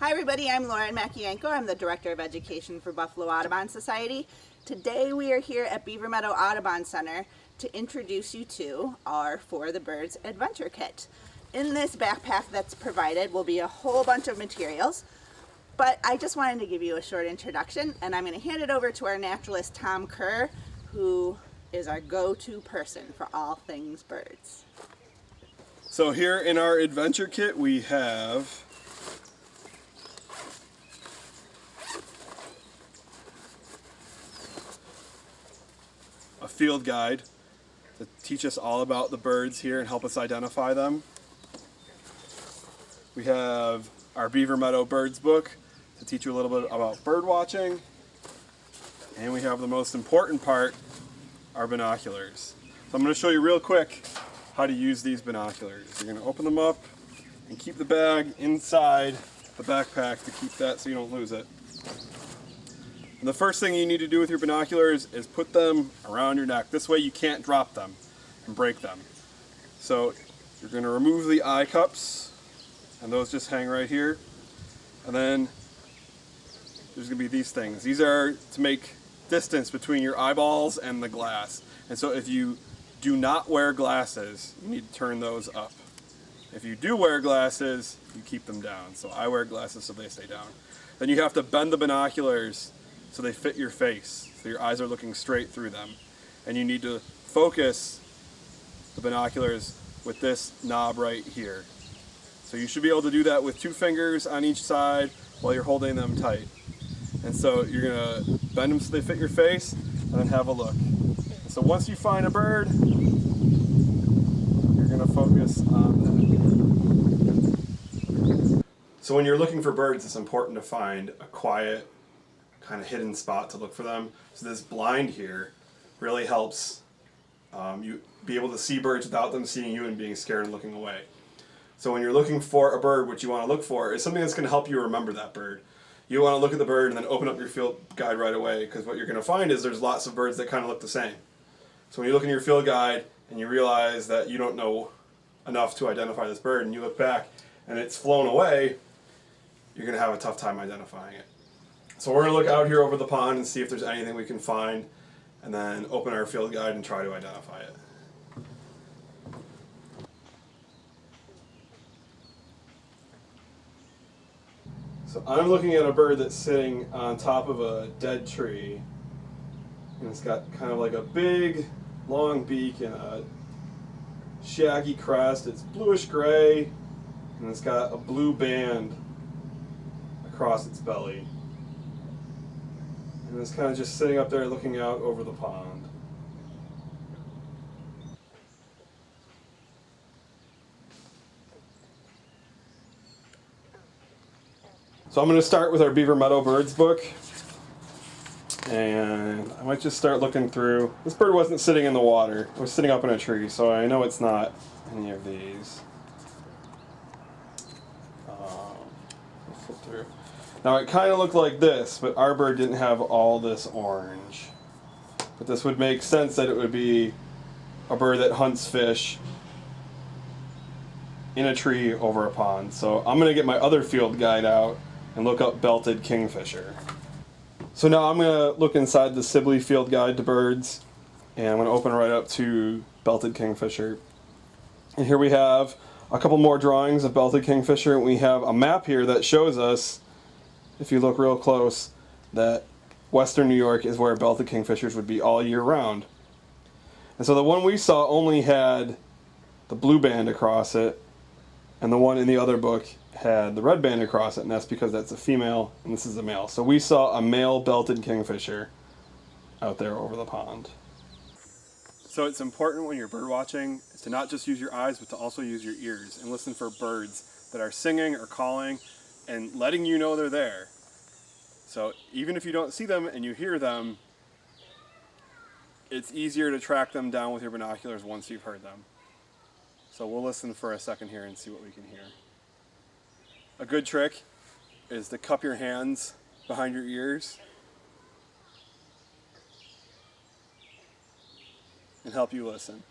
Hi everybody, I'm Lauren Makienko. I'm the Director of Education for Buffalo Audubon Society. Today we are here at Beaver Meadow Audubon Center to introduce you to our For the Birds Adventure Kit. In this backpack that's provided will be a whole bunch of materials, but I just wanted to give you a short introduction, and I'm going to hand it over to our naturalist Tom Kerr, who is our go-to person for all things birds. So here in our adventure kit we have a field guide to teach us all about the birds here and help us identify them. We have our Beaver Meadow Birds book to teach you a little bit about bird watching. And we have the most important part, our binoculars. So I'm going to show you real quick how to use these binoculars. You're going to open them up and keep the bag inside the backpack to keep that so you don't lose it. And the first thing you need to do with your binoculars is put them around your neck. This way you can't drop them and break them. So you're going to remove the eye cups, and those just hang right here. And then there's going to be these things. These are to make distance between your eyeballs and the glass. And so if you do not wear glasses, you need to turn those up. If you do wear glasses, you keep them down. So I wear glasses so they stay down. Then you have to bend the binoculars so they fit your face, so your eyes are looking straight through them. And you need to focus the binoculars with this knob right here. So you should be able to do that with 2 fingers on each side while you're holding them tight. And so you're gonna bend them so they fit your face, and then have a look. And so once you find a bird, you're gonna focus on that. So when you're looking for birds, it's important to find a quiet, kind of hidden spot to look for them. So this blind here really helps you be able to see birds without them seeing you and being scared and looking away. So when you're looking for a bird, what you want to look for is something that's going to help you remember that bird. You want to look at the bird and then open up your field guide right away, because what you're going to find is there's lots of birds that kind of look the same. So when you look in your field guide and you realize that you don't know enough to identify this bird, and you look back and it's flown away, you're going to have a tough time identifying it. So we're going to look out here over the pond and see if there's anything we can find, and then open our field guide and try to identify it. So I'm looking at a bird that's sitting on top of a dead tree, and it's got kind of like a big, long beak and a shaggy crest. It's bluish gray, and it's got a blue band across its belly. And it's kind of just sitting up there looking out over the pond. So I'm going to start with our Beaver Meadow Birds book. And I might just start looking through. This bird wasn't sitting in the water. It was sitting up in a tree, so I know it's not any of these. Let's flip through. Now it kind of looked like this, but our bird didn't have all this orange. But this would make sense that it would be a bird that hunts fish in a tree over a pond. So I'm going to get my other field guide out and look up belted kingfisher. So now I'm going to look inside the Sibley field guide to birds, and I'm going to open right up to belted kingfisher. And here we have a couple more drawings of belted kingfisher. We have a map here that shows us, if you look real close, that western New York is where belted kingfishers would be all year round. And so the one we saw only had the blue band across it, and the one in the other book had the red band across it, and that's because that's a female and this is a male. So we saw a male belted kingfisher out there over the pond. So it's important when you're bird watching is to not just use your eyes, but to also use your ears and listen for birds that are singing or calling and letting you know they're there. So even if you don't see them and you hear them, it's easier to track them down with your binoculars once you've heard them. So we'll listen for a second here and see what we can hear. A good trick is to cup your hands behind your ears and help you listen.